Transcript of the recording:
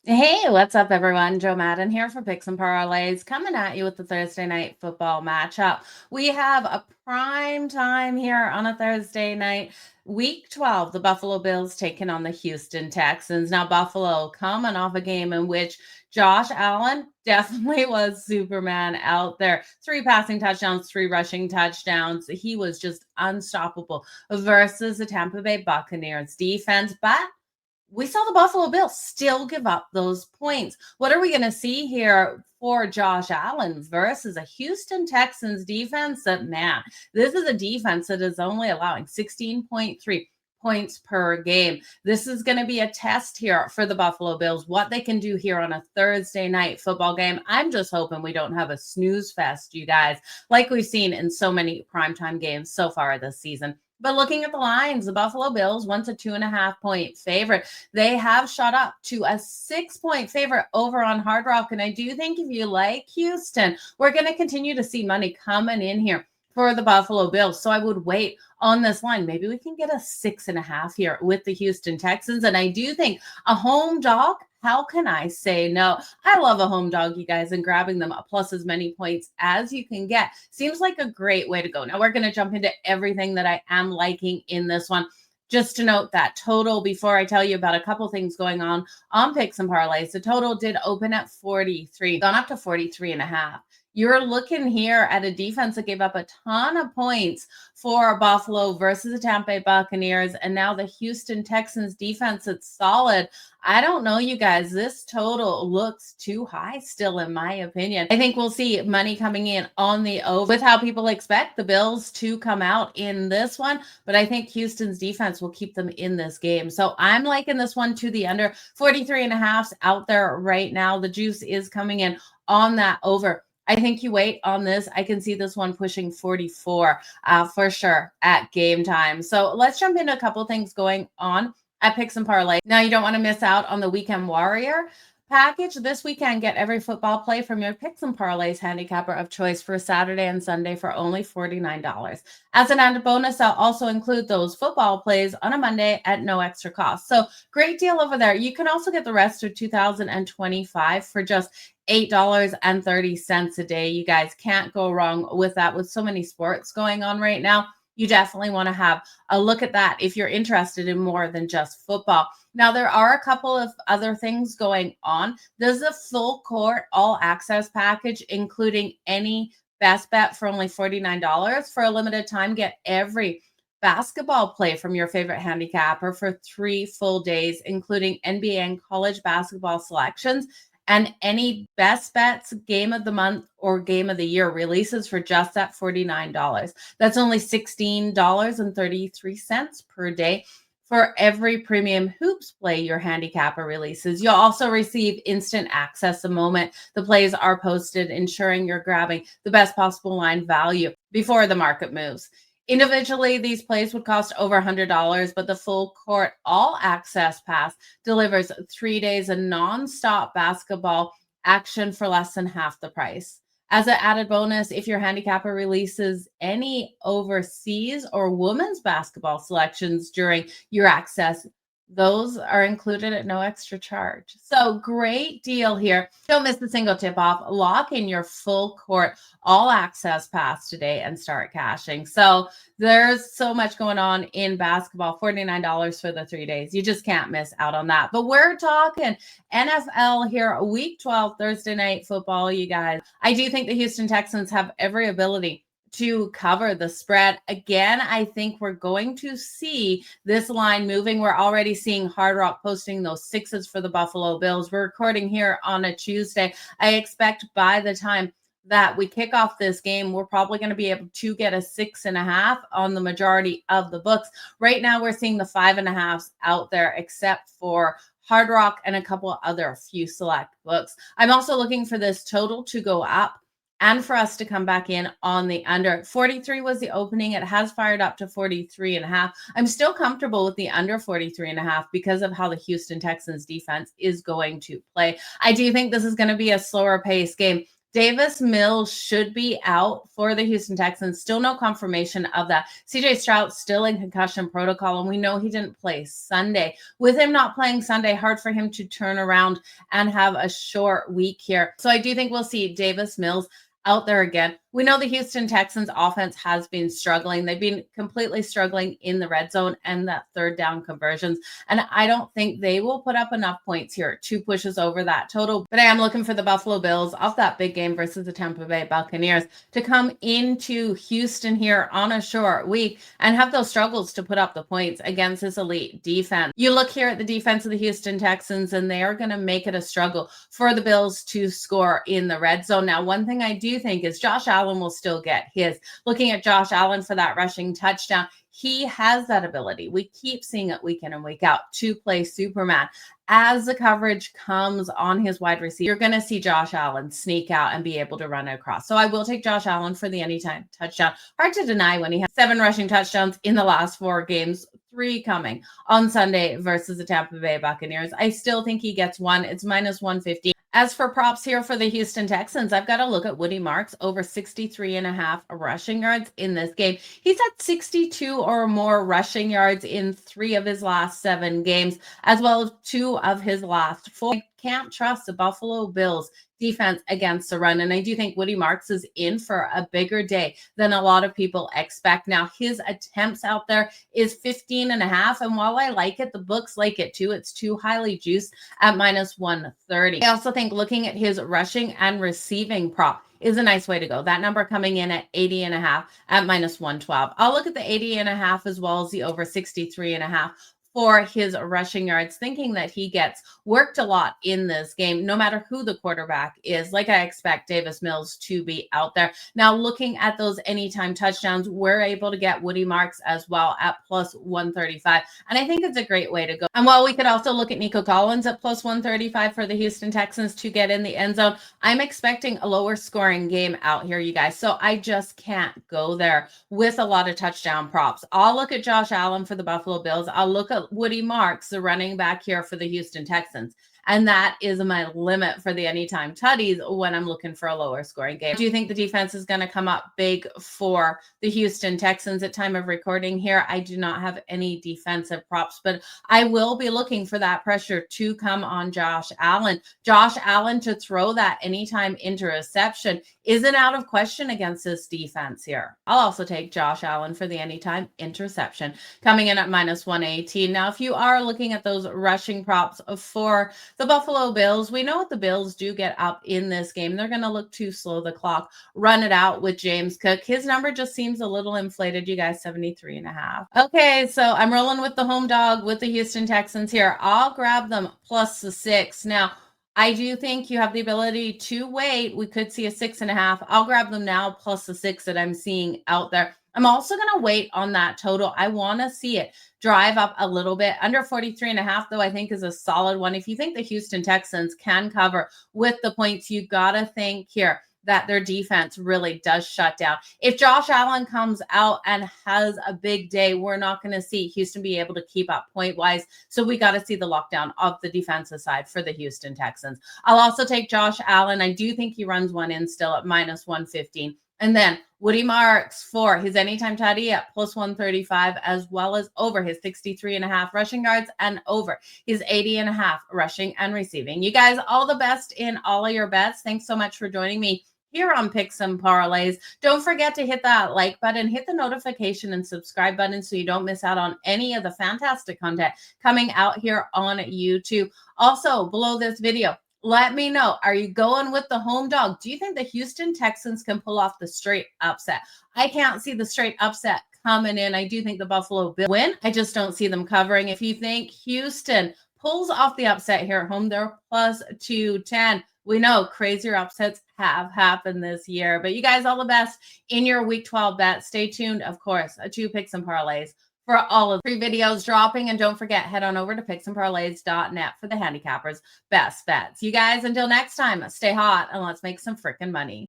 Hey, what's up, everyone? Joe Madden here for Picks and Parlays, coming at you with the Thursday night football matchup. We have a prime time here on a Thursday night. Week 12, the Buffalo Bills taking on the Houston Texans. Now, Buffalo coming off a game in which Josh Allen definitely was Superman out there. 3 passing touchdowns, 3 rushing touchdowns. He was just unstoppable versus the Tampa Bay Buccaneers defense. But we saw the Buffalo Bills still give up those points. What are we going to see here for Josh Allen versus a Houston Texans defense that, man, this is a defense that is only allowing 16.3 points per game. This is going to be a test here for the Buffalo Bills, what they can do here on a Thursday night football game. I'm just hoping we don't have a snooze fest, you guys, like we've seen in so many primetime games so far this season. But looking at the lines, the Buffalo Bills, once a 2.5-point favorite. They have shot up to a 6-point favorite over on Hard Rock. And I do think if you like Houston, we're going to continue to see money coming in here for the Buffalo Bills. So I would wait on this line. Maybe we can get a 6.5 here with the Houston Texans. And I do think a home dog, how can I say no? I love a home dog, you guys, and grabbing them plus as many points as you can get seems like a great way to go. Now we're going to jump into everything that I am liking in this one. Just to note that total, before I tell you about a couple things going on Picks and Parlays, the total did open at 43, gone up to 43.5. You're looking here at a defense that gave up a ton of points for Buffalo versus the Tampa Bay Buccaneers, and now the Houston Texans defense that's solid. I don't know, you guys. This total looks too high still, in my opinion. I think we'll see money coming in on the over with how people expect the Bills to come out in this one, but I think Houston's defense will keep them in this game. So I'm liking this one to the under. 43.5's out there right now. The juice is coming in on that over. I think you wait on this. I can see this one pushing 44 for sure at game time. So let's jump into a couple things going on at Picks and Parlay. Now, you don't want to miss out on the Weekend Warrior package. This weekend, get every football play from your Picks and Parlays handicapper of choice for Saturday and Sunday for only $49. As an added bonus, I'll also include those football plays on a Monday at no extra cost. So great deal over there. You can also get the rest of 2025 for just $8.30 a day. You guys can't go wrong with that. With so many sports going on right now, you definitely want to have a look at that if you're interested in more than just football. Now, there are a couple of other things going on. There's a full court all access package, including any best bet for only $49 for a limited time. Get every basketball play from your favorite handicapper for 3 full days, including NBA and college basketball selections. And any best bets, game of the month, or game of the year releases for just that $49. That's only $16.33 per day for every premium hoops play your handicapper releases. You'll also receive instant access the moment the plays are posted, ensuring you're grabbing the best possible line value before the market moves. Individually, these plays would cost over $100, but the full court all access pass delivers 3 days of nonstop basketball action for less than half the price. As an added bonus, if your handicapper releases any overseas or women's basketball selections during your access, those are included at no extra charge. So great deal here. Don't miss a single tip off. Lock in your full court all access pass today and start cashing. So there's so much going on in basketball. $49 for the 3 days. You just can't miss out on that. But we're talking NFL here, week 12, Thursday night football, you guys. I do think the Houston Texans have every ability to cover the spread. Again, I think we're going to see this line moving. We're already seeing Hard Rock posting those 6s for the Buffalo Bills. We're recording here on a Tuesday. I expect by the time that we kick off this game, we're probably going to be able to get a 6.5 on the majority of the books. Right now, we're seeing the 5.5s out there, except for Hard Rock and a couple other few select books. I'm also looking for this total to go up and for us to come back in on the under. 43 was the opening. It has fired up to 43.5. I'm still comfortable with the under 43.5 because of how the Houston Texans defense is going to play. I do think this is going to be a slower pace game. Davis Mills should be out for the Houston Texans. Still no confirmation of that. CJ Stroud still in concussion protocol, and we know he didn't play Sunday. With him not playing Sunday, hard for him to turn around and have a short week here. So I do think we'll see Davis Mills out there again. We know the Houston Texans offense has been struggling. They've been completely struggling in the red zone and that third down conversions. And I don't think they will put up enough points here to push us over that total. But I am looking for the Buffalo Bills off that big game versus the Tampa Bay Buccaneers to come into Houston here on a short week and have those struggles to put up the points against this elite defense. You look here at the defense of the Houston Texans, and they are going to make it a struggle for the Bills to score in the red zone. Now, one thing I do think is Josh Allen will still get his. Looking at Josh Allen for that rushing touchdown, he has that ability. We keep seeing it week in and week out to play Superman. As the coverage comes on his wide receiver, you're going to see Josh Allen sneak out and be able to run across. So I will take Josh Allen for the anytime touchdown. Hard to deny when he has 7 rushing touchdowns in the last 4 games, 3 coming on Sunday versus the Tampa Bay Buccaneers. I still think he gets 1. It's minus 150. As for props here for the Houston Texans, I've got to look at Woody Marks over 63.5 rushing yards in this game. He's had 62 or more rushing yards in 3 of his last 7 games, as well as 2 of his last 4. I can't trust the Buffalo Bills defense against the run. And I do think Woody Marks is in for a bigger day than a lot of people expect. Now, his attempts out there is 15.5. And while I like it, the books like it too. It's too highly juiced at minus 130. I also think looking at his rushing and receiving prop is a nice way to go. That number coming in at 80.5 at minus 112. I'll look at the 80.5 as well as the over 63.5 for his rushing yards, thinking that he gets worked a lot in this game, no matter who the quarterback is. Like I expect Davis Mills to be out there. Now, looking at those anytime touchdowns, we're able to get Woody Marks as well at plus 135. And I think it's a great way to go. And while we could also look at Nico Collins at plus 135 for the Houston Texans to get in the end zone, I'm expecting a lower scoring game out here, you guys. So I just can't go there with a lot of touchdown props. I'll look at Josh Allen for the Buffalo Bills. I'll look at Woody Marks, the running back here for the Houston Texans. And that is my limit for the anytime tutties when I'm looking for a lower scoring game. Do you think the defense is going to come up big for the Houston Texans at time of recording here? I do not have any defensive props, but I will be looking for that pressure to come on Josh Allen. Josh Allen to throw that anytime interception isn't out of question against this defense here. I'll also take Josh Allen for the anytime interception coming in at minus 118. Now, if you are looking at those rushing props for the Buffalo Bills, we know what the Bills do get up in this game. They're going to look to slow the clock, run it out with James Cook. His number just seems a little inflated, you guys, 73.5. Okay, so I'm rolling with the home dog with the Houston Texans here. I'll grab them plus the 6. Now, I do think you have the ability to wait. We could see a 6.5. I'll grab them now plus the 6 that I'm seeing out there. I'm also going to wait on that total. I want to see it drive up a little bit. Under 43.5, though, I think is a solid one. If you think the Houston Texans can cover with the points, you got to think here that their defense really does shut down. If Josh Allen comes out and has a big day, we're not going to see Houston be able to keep up point-wise. So we got to see the lockdown of the defensive side for the Houston Texans. I'll also take Josh Allen. I do think he runs one in still at minus 115. And then Woody Marks for his anytime tutty at plus 135, as well as over his 63.5 rushing yards and over his 80.5 rushing and receiving. You guys, all the best in all of your bets. Thanks so much for joining me here on Picks and Parlays. Don't forget to hit that like button, hit the notification and subscribe button so you don't miss out on any of the fantastic content coming out here on YouTube. Also, below this video, let me know, are you going with the home dog? Do you think the Houston Texans can pull off the straight upset? I can't see the straight upset coming in. I do think the Buffalo Bills win. I just don't see them covering. If you think Houston pulls off the upset here at home, they're plus 210. We know crazier upsets have happened this year. But you guys, all the best in your Week 12 bet. Stay tuned, of course, to Picks and Parlays for all of the free videos dropping. And don't forget, head on over to picksandparlays.net for the handicappers' best bets. You guys, until next time, stay hot and let's make some freaking money.